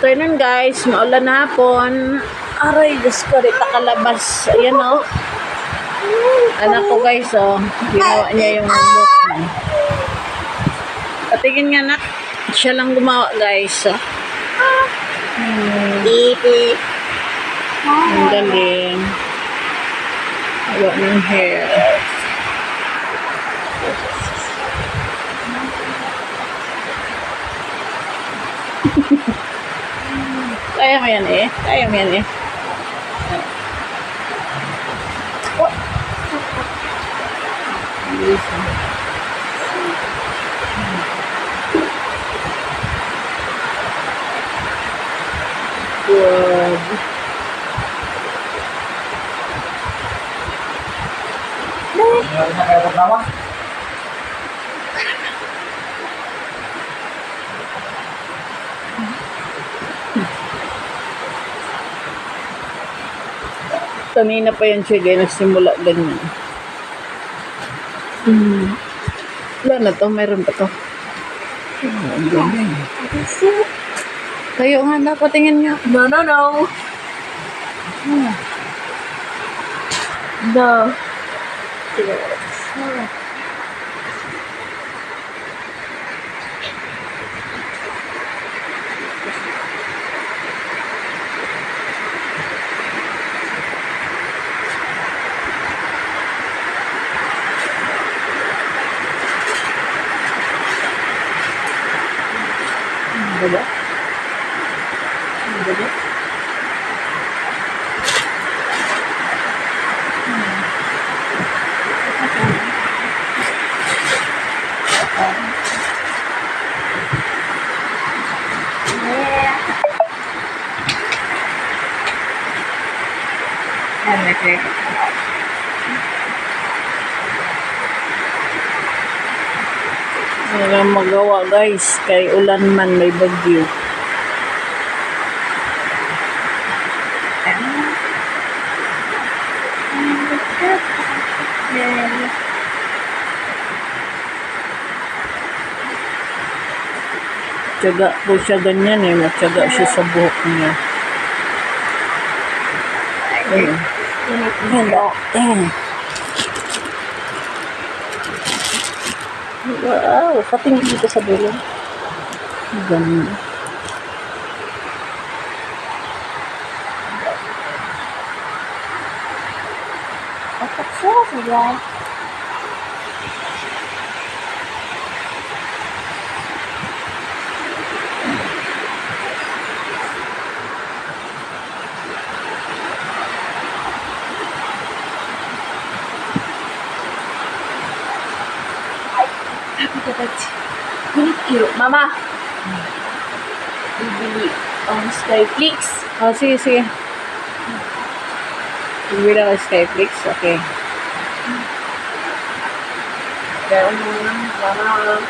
Afternoon guys, maulan na hapon. Aray, Diyos ko, rita kalabas. Ayan o. Anak ko guys, ginawa niya yung book niya. Patingin nga nak, siya lang gumawa guys. Ang galing. Gawa ng hair. Kaya mo yan eh. Kaya mo yan eh. Good. Kanina pa yan siya gaya nagsimula ganyan. Wala na to, meron pa to. Kayo nga na, patingin nga. No. No. Diba? Diba? Walang magawa guys, kay ulan man may bagyo. Tiyaga po siya ganyan eh, matyaga siya sa buhok niya. Ayun. Hello. Wow, patingin dito sa dulo. Ganun. Apa sih ya? Mama, bibili ang Skyflix. Oh, sige, sige. Bibili ako Skyflix, okay. Kaya mama.